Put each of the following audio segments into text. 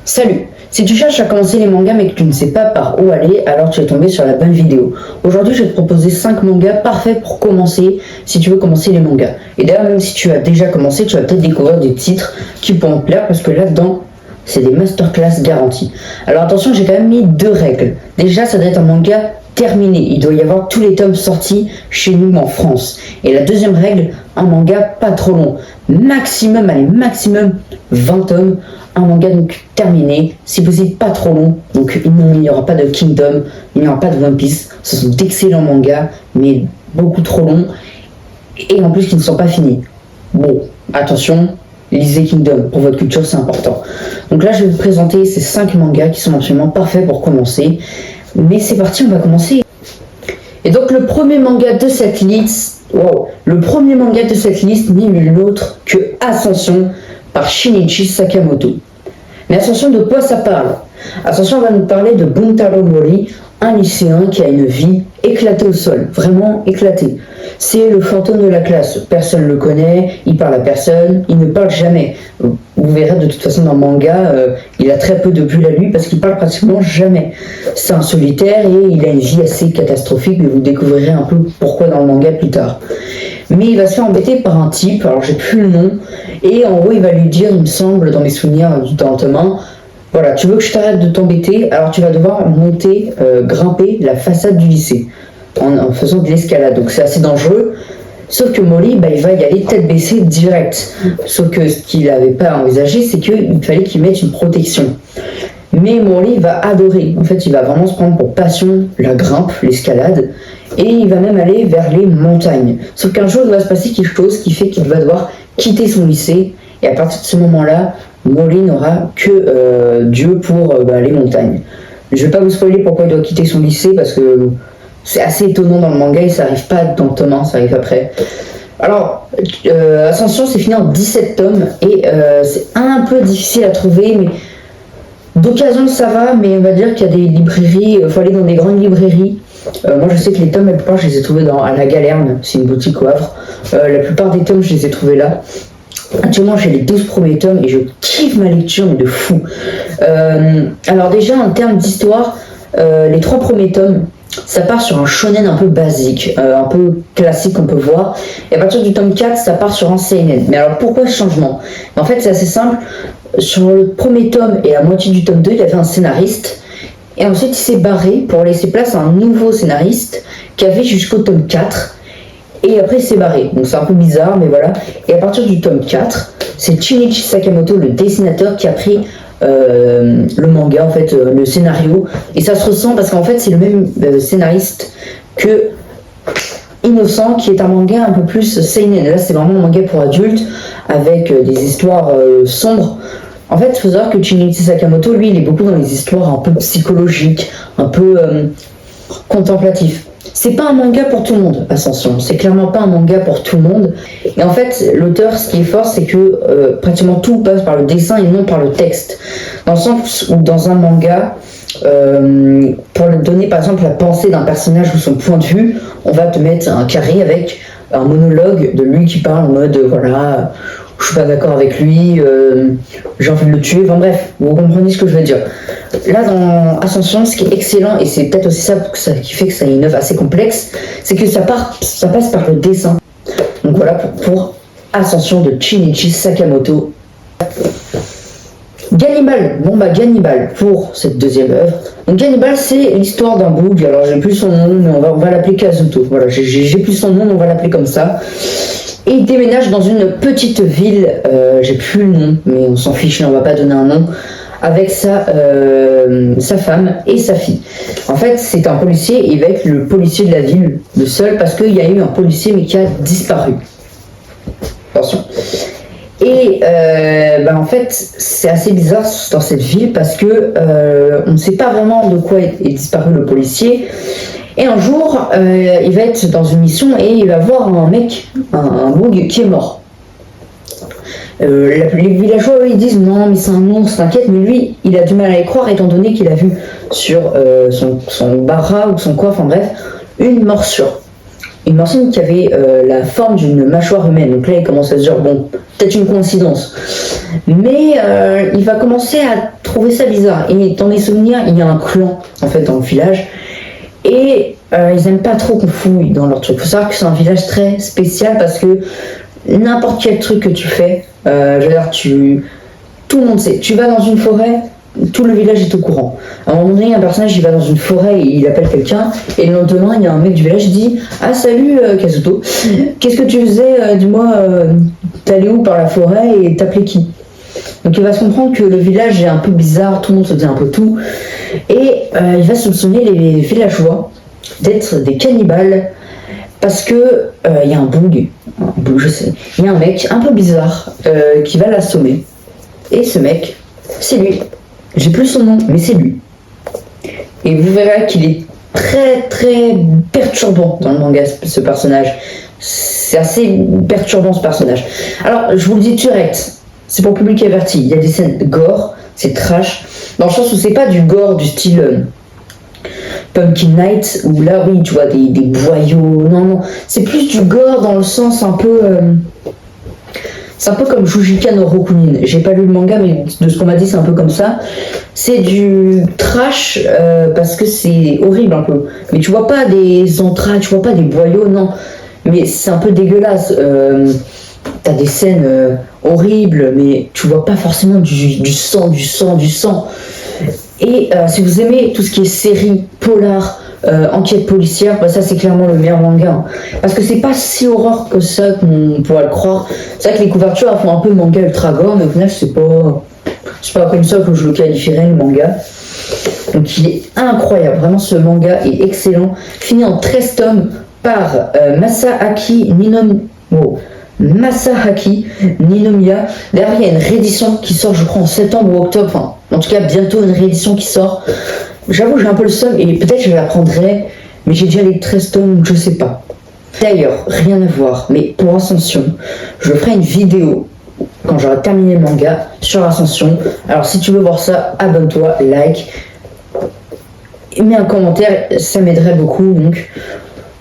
Salut! Si tu cherches à commencer les mangas mais que tu ne sais pas par où aller, alors tu es tombé sur la bonne vidéo. Aujourd'hui, je vais te proposer 5 mangas parfaits pour commencer si tu veux commencer les mangas. Et d'ailleurs, même si tu as déjà commencé, tu vas peut-être découvrir des titres qui pourront te plaire parce que là-dedans, c'est des masterclass garantis. Alors attention, j'ai quand même mis 2 règles. Déjà, ça doit être un manga terminé. Il doit y avoir tous les tomes sortis chez nous en France. Et la deuxième règle, un manga pas trop long. Maximum 20 tomes. Un manga donc terminé, si possible pas trop long. Donc il n'y aura pas de Kingdom, il n'y aura pas de One Piece. Ce sont d'excellents mangas, mais beaucoup trop longs. Et en plus qui ne sont pas finis. Bon, attention, lisez Kingdom, pour votre culture c'est important. Donc là je vais vous présenter ces 5 mangas qui sont absolument parfaits pour commencer. Mais c'est parti, on va commencer. Et donc le premier manga de cette liste, n'est nul autre que Ascension par Shinichi Sakamoto. Mais attention, de quoi ça parle? Attention, on va nous parler de Buntaro Mori, un lycéen qui a une vie éclatée au sol, vraiment éclatée. C'est le fantôme de la classe, personne ne le connaît, il parle à personne, il ne parle jamais. Vous verrez de toute façon dans le manga, il a très peu de bulles à lui parce qu'il parle pratiquement jamais. C'est un solitaire et il a une vie assez catastrophique, mais vous découvrirez un peu pourquoi dans le manga plus tard. Mais il va se faire embêter par un type, alors j'ai plus le nom, et en gros il va lui dire, il me semble, dans mes souvenirs lentement, voilà, tu veux que je t'arrête de t'embêter, alors tu vas devoir monter, grimper la façade du lycée, en faisant de l'escalade, donc c'est assez dangereux. Sauf que Mori, il va y aller tête baissée direct. Sauf que ce qu'il n'avait pas envisagé, c'est qu'il fallait qu'il mette une protection. Mais Mori va adorer. En fait, il va vraiment se prendre pour passion la grimpe, l'escalade. Et il va même aller vers les montagnes. Sauf qu'un jour, il va se passer quelque chose qui fait qu'il va devoir quitter son lycée. Et à partir de ce moment-là, Mori n'aura que Dieu pour les montagnes. Je ne vais pas vous spoiler pourquoi il doit quitter son lycée, parce que c'est assez étonnant dans le manga et ça arrive pas dans le tome 1, ça arrive après. Alors, Ascension, c'est fini en 17 tomes et c'est un peu difficile à trouver, mais d'occasion ça va, mais on va dire qu'il y a des librairies, il faut aller dans des grandes librairies. Moi je sais que les tomes, la plupart je les ai trouvés à la Galerne, c'est une boutique au Havre. La plupart des tomes je les ai trouvés là. Actuellement j'ai les 12 premiers tomes et je kiffe ma lecture, mais de fou. Alors déjà en termes d'histoire, les 3 premiers tomes, ça part sur un shonen un peu basique, un peu classique qu'on peut voir. Et à partir du tome 4, ça part sur un seinen. Mais alors pourquoi ce changement? En fait c'est assez simple. Sur le premier tome et la moitié du tome 2, il y avait un scénariste. Et ensuite il s'est barré pour laisser place à un nouveau scénariste qui avait jusqu'au tome 4. Et après il s'est barré. Donc c'est un peu bizarre, mais voilà. Et à partir du tome 4, c'est Shinichi Sakamoto, le dessinateur, qui a pris le manga, en fait, le scénario. Et ça se ressent parce qu'en fait c'est le même scénariste que Innocent, qui est un manga un peu plus seinen. Là c'est vraiment un manga pour adultes avec des histoires sombres. En fait, il faut savoir que Shinichi Sakamoto, lui, il est beaucoup dans les histoires un peu psychologiques, un peu contemplatifs. C'est pas un manga pour tout le monde, Ascension. C'est clairement pas un manga pour tout le monde. Et en fait, l'auteur, ce qui est fort, c'est que pratiquement tout passe par le dessin et non par le texte. Dans le sens où dans un manga, pour donner par exemple la pensée d'un personnage ou son point de vue, on va te mettre un carré avec un monologue de lui qui parle en mode voilà, je suis pas d'accord avec lui, j'ai envie de le tuer, enfin bref, vous comprenez ce que je veux dire. Là dans Ascension, ce qui est excellent, et c'est peut-être aussi ça qui fait que ça est une œuvre assez complexe, c'est que ça passe par le dessin. Donc voilà pour Ascension de Shinichi Sakamoto. Gannibal, Gannibal pour cette deuxième œuvre. Donc Gannibal, c'est l'histoire d'un boug, alors j'ai plus son nom, mais on va l'appeler Kazuto. Voilà, j'ai plus son nom, mais on va l'appeler comme ça. Et il déménage dans une petite ville, j'ai plus le nom, mais on s'en fiche, on va pas donner un nom, avec sa femme et sa fille. En fait, c'est un policier, et il va être le policier de la ville, le seul, parce qu'il y a eu un policier, mais qui a disparu. Attention. Et en fait, c'est assez bizarre dans cette ville, parce que on ne sait pas vraiment de quoi est disparu le policier. Et un jour, il va être dans une mission et il va voir un mec, un boug qui est mort. Les villageois, eux, ils disent non, mais c'est un monstre, t'inquiète, mais lui, il a du mal à y croire étant donné qu'il a vu sur son bara ou son corps, enfin bref, une morsure. Une morsure qui avait la forme d'une mâchoire humaine. Donc là, il commence à se dire, bon, peut-être une coïncidence. Mais il va commencer à trouver ça bizarre. Et dans mes souvenirs, il y a un clan en fait dans le village. Et ils aiment pas trop qu'on fouille dans leur truc. Faut savoir que c'est un village très spécial parce que n'importe quel truc que tu fais, je veux dire, tout le monde sait. Tu vas dans une forêt, tout le village est au courant. À un moment donné, un personnage il va dans une forêt et il appelle quelqu'un, et le lendemain, il y a un mec du village qui dit ah salut Kazuto, qu'est-ce que tu faisais dis-moi, t'allais où par la forêt et t'appelais qui? Donc il va se comprendre que le village est un peu bizarre, tout le monde se dit un peu tout, et il va soupçonner les villageois d'être des cannibales parce que il y a un bug, je sais, il y a un mec un peu bizarre qui va l'assommer, et ce mec, c'est lui. J'ai plus son nom, mais c'est lui. Et vous verrez qu'il est très très perturbant dans le manga, ce personnage. C'est assez perturbant ce personnage. Alors, je vous le dis direct, c'est pour le public averti. Il y a des scènes gore, c'est trash, dans le sens où c'est pas du gore du style Pumpkin Night, où là, oui, tu vois, des boyaux. Non, c'est plus du gore dans le sens un peu... c'est un peu comme Jujika no Rokunin. J'ai pas lu le manga, mais de ce qu'on m'a dit, c'est un peu comme ça. C'est du trash parce que c'est horrible un peu. Mais tu vois pas des entrailles, tu vois pas des boyaux, non. Mais c'est un peu dégueulasse. T'as des scènes horribles, mais tu vois pas forcément du sang. Et si vous aimez tout ce qui est série, polar, enquête policière, bah ça c'est clairement le meilleur manga. Hein. Parce que c'est pas si horreur que ça qu'on pourrait le croire. C'est vrai que les couvertures elles font un peu manga ultra gore, mais au final c'est pas comme ça que je le qualifierais le manga. Donc il est incroyable, vraiment ce manga est excellent. Fini en 13 tomes par Masahaki Ninomiya. Derrière il y a une réédition qui sort je crois en septembre ou octobre, enfin en tout cas bientôt une réédition qui sort. J'avoue j'ai un peu le seum et peut-être je la prendrai, mais j'ai déjà les 13 tomes donc je sais pas. D'ailleurs, rien à voir, mais pour Ascension, je ferai une vidéo quand j'aurai terminé le manga sur Ascension. Alors si tu veux voir ça, abonne-toi, like, et mets un commentaire, ça m'aiderait beaucoup. Donc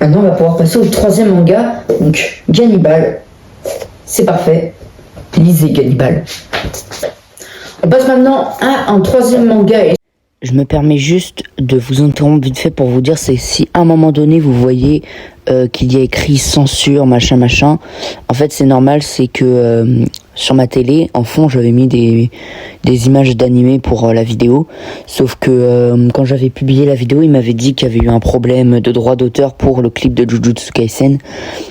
maintenant on va pouvoir passer au troisième manga, donc Gannibal. C'est parfait, lisez Gannibal. On passe maintenant à un troisième manga. Je me permets juste de vous interrompre vite fait pour vous dire, c'est si à un moment donné vous voyez qu'il y a écrit censure, machin, en fait c'est normal, c'est que sur ma télé, en fond j'avais mis des images d'animé pour la vidéo, sauf que quand j'avais publié la vidéo, il m'avait dit qu'il y avait eu un problème de droit d'auteur pour le clip de Jujutsu Kaisen,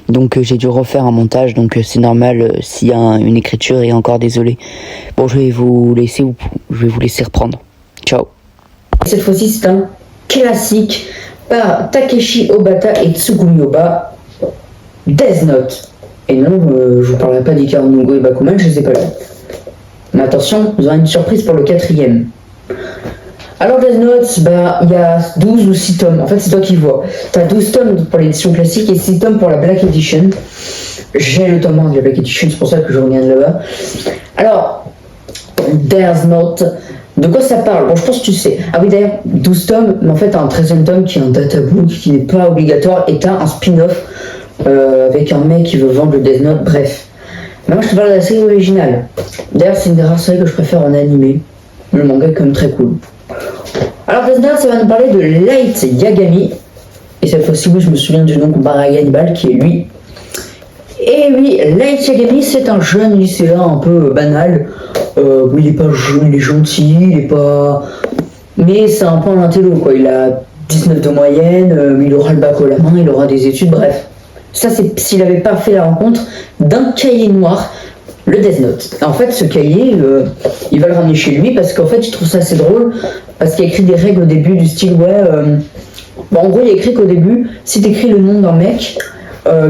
donc j'ai dû refaire un montage, donc c'est normal s'il y a une écriture, et encore désolé. Bon, je vais vous laisser reprendre. Ciao. Cette fois-ci, c'est un classique par Takeshi Obata et Tsugumi Oba, Death Note. Et non, je vous parlerai pas d'Ikaru no Go et Bakuman, je les ai pas là. Mais attention, vous aurez une surprise pour le 4e. Alors Death Note, il y a 12 ou 6 tomes, en fait c'est toi qui vois. T'as 12 tomes pour l'édition classique et 6 tomes pour la Black Edition. J'ai le tome 1 de la Black Edition, c'est pour ça que je reviens de là-bas. Alors, Death Note... De quoi ça parle? Bon, je pense que tu sais. Ah oui, d'ailleurs, 12 tomes, mais en fait, t'as un 13e tome qui est un databook qui n'est pas obligatoire, et t'as un spin-off avec un mec qui veut vendre le Death Note, bref. Maintenant, je te parle de la série originale. D'ailleurs, c'est une des rares séries que je préfère en animé. Le manga est quand même très cool. Alors, Death Note, ça va nous parler de Light Yagami. Et cette fois-ci, oui, je me souviens du nom comparé à Gannibal, qui est lui. Et oui, Light Yagami, c'est un jeune lycéen un peu banal. Il est pas jeune, il est gentil, il est pas... Mais c'est un peu un intello, quoi. Il a 19 de moyenne, il aura le bac à la main, il aura des études, bref. Ça, c'est s'il n'avait pas fait la rencontre d'un cahier noir, le Death Note. En fait, ce cahier, il va le ramener chez lui parce qu'en fait, il trouve ça assez drôle, parce qu'il y a écrit des règles au début du style, en gros, il y a écrit qu'au début, si tu écris le nom d'un mec...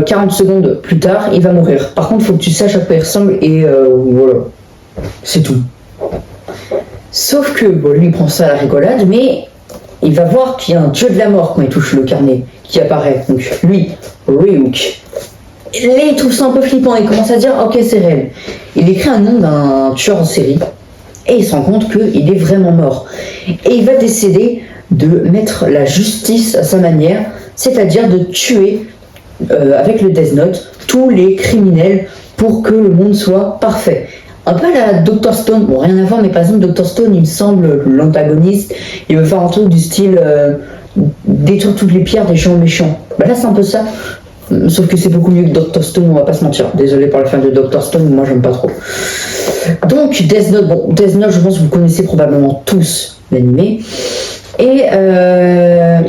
40 secondes plus tard, il va mourir. Par contre, il faut que tu saches à quoi il ressemble et voilà. C'est tout. Sauf que, lui, il prend ça à la rigolade, mais il va voir qu'il y a un dieu de la mort quand il touche le carnet qui apparaît. Donc, lui, Ryuk. Et là, il trouve ça un peu flippant. Il commence à dire, ok, c'est réel. Il écrit un nom d'un tueur en série et il se rend compte qu'il est vraiment mort. Et il va décider de mettre la justice à sa manière, c'est-à-dire de tuer avec le Death Note tous les criminels pour que le monde soit parfait. Un peu à la Dr Stone, bon rien à voir, mais par exemple Dr Stone, il me semble, l'antagoniste, il veut faire un truc du style détruire toutes les pierres des gens méchants. Bah là c'est un peu ça, sauf que c'est beaucoup mieux que Dr Stone, on va pas se mentir. Désolé pour le fan de Dr Stone, moi j'aime pas trop. Donc Death Note, bon Death Note je pense que vous connaissez probablement tous l'animé. Et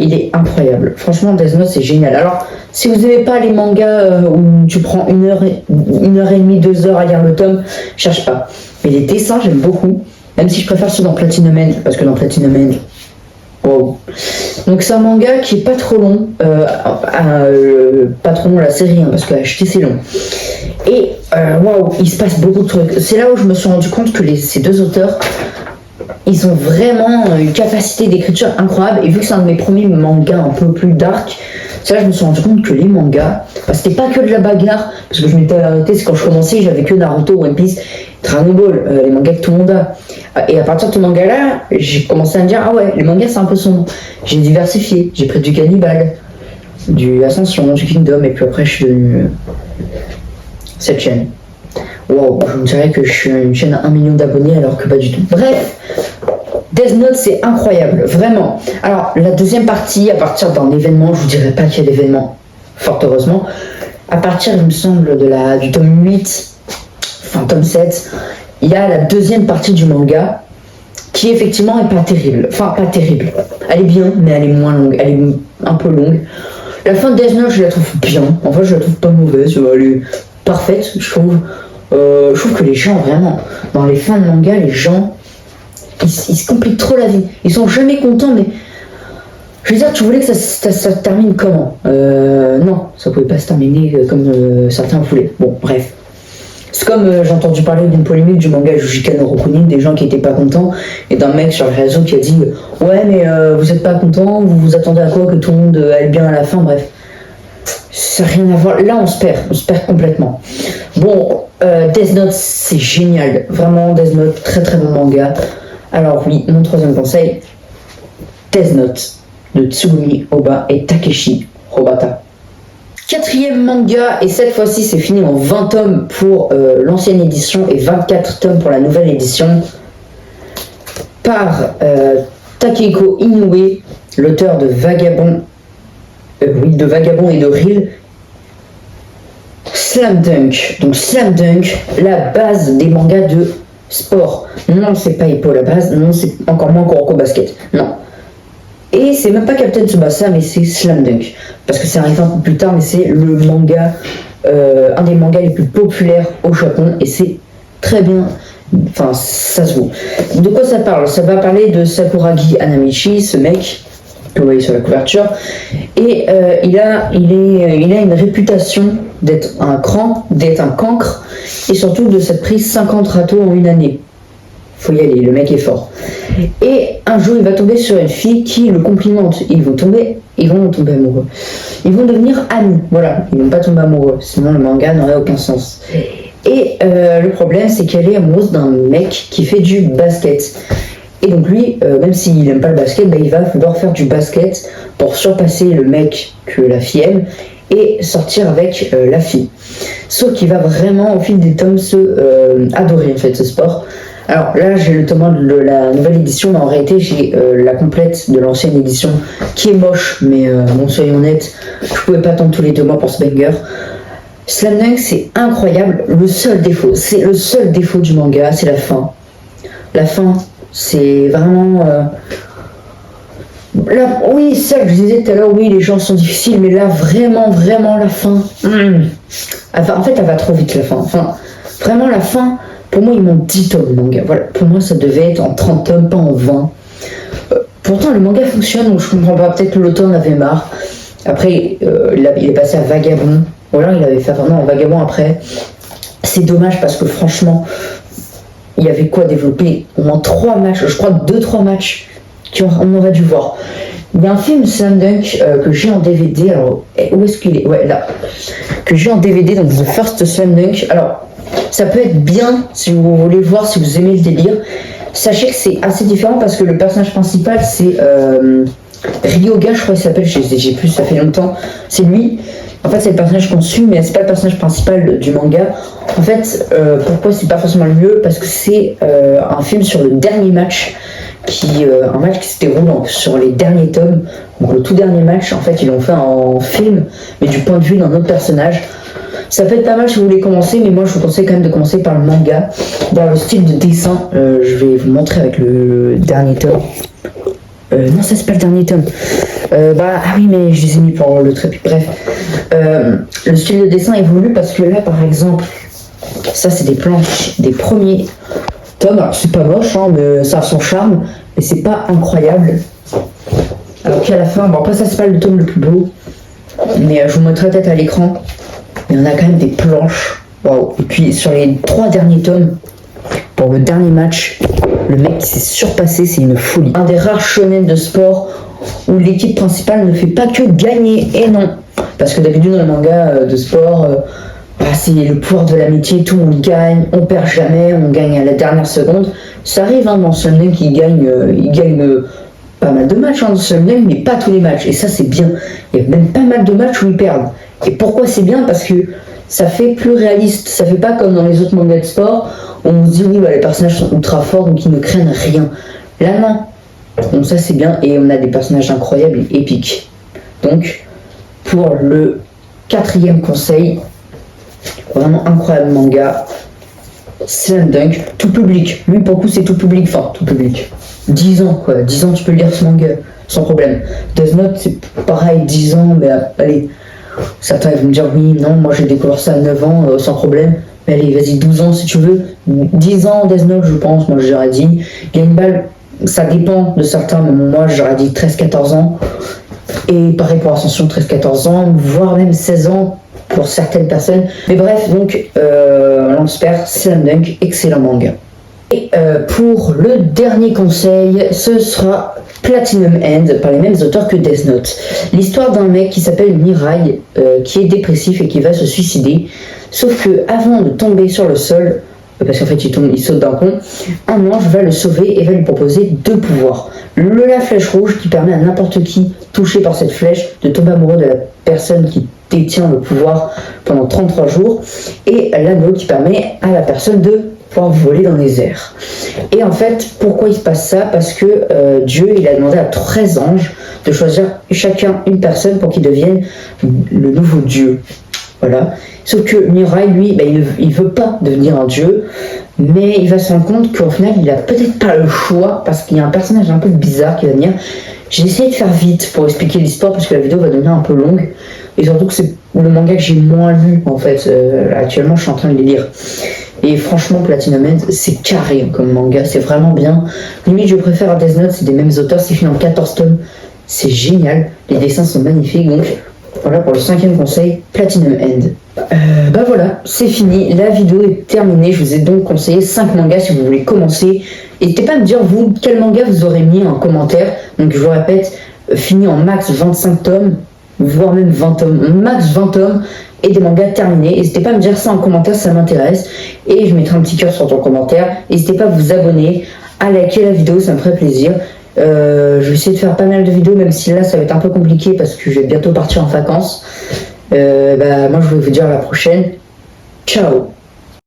il est incroyable. Franchement, Death Note, c'est génial. Alors, si vous n'aimez pas les mangas où tu prends une heure et demie, 2 heures à lire le tome, cherche pas. Mais les dessins, j'aime beaucoup. Même si je préfère ceux dans Platinum End, parce que dans Platinum End, wow. Donc c'est un manga qui est pas trop long. Pas trop long la série, hein, parce que acheter c'est long. Et waouh, il se passe beaucoup de trucs. C'est là où je me suis rendu compte que ces deux auteurs, ils ont vraiment une capacité d'écriture incroyable. Et vu que c'est un de mes premiers mangas un peu plus dark, c'est là que je me suis rendu compte que les mangas, c'était pas que de la bagarre, parce que je m'étais arrêté, c'est quand je commençais, j'avais que Naruto, One Piece, Dragon Ball, les mangas que tout le monde a. Et à partir de ce manga-là, j'ai commencé à me dire, ah ouais, les mangas c'est un peu sombre. J'ai diversifié, j'ai pris du Cannibal, du Ascension, du Kingdom, et puis après je suis devenu cette chaîne. Wow, je me dirais que je suis une chaîne à 1 million d'abonnés alors que pas du tout. Bref, Death Note c'est incroyable, vraiment. Alors la deuxième partie, à partir d'un événement, je vous dirais pas qu'il y a d'événement, fort heureusement. À partir, il me semble, du tome 8, enfin tome 7, il y a la deuxième partie du manga qui effectivement est pas terrible. Enfin, pas terrible. Elle est bien, mais elle est moins longue. Elle est un peu longue. La fin de Death Note, je la trouve bien. Enfin, je la trouve pas mauvaise. Elle est parfaite, je trouve. Je trouve que les gens, vraiment, dans les fins de manga, les gens, ils se compliquent trop la vie. Ils sont jamais contents, mais... Je veux dire, tu voulais que ça se termine comment? Non, ça pouvait pas se terminer comme certains voulaient. Bon, bref. C'est comme j'ai entendu parler d'une polémique du manga Jujika no Rokunin, des gens qui étaient pas contents, et d'un mec sur le réseau qui a dit ouais mais vous êtes pas content, vous vous attendez à quoi que tout le monde aille bien à la fin, bref. Ça n'a rien à voir, là on se perd complètement. Bon, Death Note c'est génial, vraiment Death Note, très très bon manga. Alors oui, mon troisième conseil, Death Note de Tsugumi Ohba et Takeshi Obata. Quatrième manga, et cette fois-ci c'est fini en 20 tomes pour l'ancienne édition et 24 tomes pour la nouvelle édition, par Takehiko Inoue, l'auteur de Vagabond, de Vagabond et de Reel. Slam Dunk. Donc Slam Dunk, la base des mangas de sport. Non, c'est pas Hippo la base, non, c'est encore moins Kuroko Basket. Non. Et c'est même pas Captain Tsubasa, mais c'est Slam Dunk. Parce que c'est arrivé un peu plus tard, mais c'est le manga, un des mangas les plus populaires au Japon, et c'est très bien. Enfin, ça se vaut. De quoi ça parle? Ça va parler de Sakuragi Hanamichi, ce mec que vous voyez sur la couverture, et il a une réputation d'être un cancre, et surtout de s'être pris 50 râteaux en une année. Faut y aller, le mec est fort. Et un jour, il va tomber sur une fille qui le complimente. Ils vont tomber amoureux. Ils vont devenir amis. Voilà, ils vont pas tomber amoureux, sinon le manga n'aurait aucun sens. Et le problème, c'est qu'elle est amoureuse d'un mec qui fait du basket. Et donc lui, même s'il n'aime pas le basket, il va devoir faire du basket pour surpasser le mec que la fille aime et sortir avec la fille. Sauf qu'il va vraiment, au fil des tomes, adorer en fait ce sport. Alors là, j'ai le tome 1 de la nouvelle édition, mais en réalité, j'ai la complète de l'ancienne édition, qui est moche, mais bon, soyons honnêtes, je pouvais pas attendre tous les 2 mois pour ce banger. Slam Dunk, c'est incroyable. Le seul défaut du manga, c'est la fin. La fin, c'est vraiment... Là, oui, ça, je vous disais tout à l'heure, oui, les gens sont difficiles, mais là, vraiment la fin... en fait, elle va trop vite, la fin. Enfin, vraiment, la fin... Pour moi, ils m'ont 10 tomes, le manga. Voilà, pour moi, ça devait être en 30 tomes, pas en 20. Pourtant, le manga fonctionne, donc je comprends pas. Peut-être que l'auteur en avait marre. Après, il est passé à Vagabond. Ou alors, il avait fait vraiment un Vagabond après. C'est dommage parce que franchement, il y avait quoi développer? Au moins 3 matchs, je crois 2-3 matchs qu'on aurait dû voir. Il y a un film Slam Dunk que j'ai en DVD. Alors, où est-ce qu'il est? Ouais, là. Que j'ai en DVD, donc The First Slam Dunk. Alors, ça peut être bien si vous voulez voir, si vous aimez le délire. Sachez que c'est assez différent parce que le personnage principal c'est Ryoga, je crois qu'il s'appelle, j'ai plus, ça fait longtemps. C'est lui. En fait, c'est le personnage qu'on suit, mais c'est pas le personnage principal du manga. En fait, pourquoi c'est pas forcément le mieux? Parce que c'est un film sur le dernier match, un match qui se déroule sur les derniers tomes. Donc le tout dernier match, en fait, ils l'ont fait en film, mais du point de vue d'un autre personnage. Ça peut être pas mal si vous voulez commencer, mais moi je vous conseille quand même de commencer par le manga. Dans le style de dessin, je vais vous montrer avec le dernier tome. Non, ça c'est pas le dernier tome. Ah oui, mais je les ai mis pour le trait. Bref, le style de dessin évolue parce que là, par exemple, ça c'est des planches des premiers tomes. Alors c'est pas moche, hein, mais ça a son charme, mais c'est pas incroyable. Alors qu'à la fin, bon après ça c'est pas le tome le plus beau, mais je vous montrerai peut-être à l'écran. Mais on a quand même des planches. Waouh. Et puis sur les 3 derniers tomes, pour le dernier match, le mec s'est surpassé, c'est une folie. Un des rares shonen de sport où l'équipe principale ne fait pas que gagner, et non. Parce que d'habitude dans le manga de sport, c'est le pouvoir de l'amitié, tout le monde gagne, on perd jamais, on gagne à la dernière seconde. Ça arrive hein, dans Shonen qui gagne, il gagne pas mal de matchs dans Shonen, mais pas tous les matchs. Et ça c'est bien. Il y a même pas mal de matchs où ils perdent. Et pourquoi c'est bien? Parce que ça fait plus réaliste. Ça fait pas comme dans les autres mangas de sport où on se dit oui, les personnages sont ultra forts donc ils ne craignent rien. Là non. Donc ça c'est bien et on a des personnages incroyables et épiques. Donc pour le 4e conseil, vraiment incroyable manga, Slam Dunk, tout public. Lui pour le coup c'est tout public, enfin tout public. 10 ans quoi, 10 ans tu peux lire ce manga sans problème. Death Note c'est pareil, 10 ans mais allez. Certains vont me dire oui, non, moi j'ai découvert ça à 9 ans sans problème. Mais allez, vas-y, 12 ans si tu veux. 10 ans Death Note, je pense, moi j'aurais dit. Game Ball, ça dépend de certains, mais moi j'aurais dit 13-14 ans. Et pareil pour Ascension, 13-14 ans, voire même 16 ans pour certaines personnes. Mais bref, donc, Landsper, Slam Dunk, excellent manga. Et pour le dernier conseil, ce sera Platinum End par les mêmes auteurs que Death Note. L'histoire d'un mec qui s'appelle Mirai, qui est dépressif et qui va se suicider. Sauf que avant de tomber sur le sol, parce qu'en fait il saute d'un pont, un ange va le sauver et va lui proposer 2 pouvoirs. La flèche rouge qui permet à n'importe qui touché par cette flèche de tomber amoureux de la personne qui détient le pouvoir pendant 33 jours. Et l'anneau qui permet à la personne de pouvoir voler dans les airs. Et en fait, pourquoi il se passe ça? Parce que Dieu, il a demandé à 13 anges de choisir chacun une personne pour qu'ils deviennent le nouveau Dieu. Voilà. Sauf que Mirai, lui, il veut pas devenir un dieu, mais il va se rendre compte qu'au final, il a peut-être pas le choix, parce qu'il y a un personnage un peu bizarre qui va venir. J'ai essayé de faire vite pour expliquer l'histoire, parce que la vidéo va devenir un peu longue, et surtout que c'est le manga que j'ai moins lu, en fait. Actuellement, je suis en train de les lire. Et franchement, Platinum End, c'est carré comme manga, c'est vraiment bien. Limite, je préfère Death Note, c'est des mêmes auteurs, c'est fini en 14 tomes. C'est génial, les dessins sont magnifiques, donc voilà pour le 5e conseil, Platinum End. Voilà, c'est fini, la vidéo est terminée. Je vous ai donc conseillé 5 mangas si vous voulez commencer. N'hésitez pas à me dire vous quel manga vous aurez mis en commentaire. Donc je vous répète, fini en max 25 tomes, voire même 20 tomes, max 20 tomes et des mangas terminés. N'hésitez pas à me dire ça en commentaire, ça m'intéresse. Et je mettrai un petit cœur sur ton commentaire. N'hésitez pas à vous abonner, à liker la vidéo, ça me ferait plaisir. Je vais essayer de faire pas mal de vidéos, même si là ça va être un peu compliqué parce que je vais bientôt partir en vacances. Moi je vais vous dire à la prochaine. Ciao.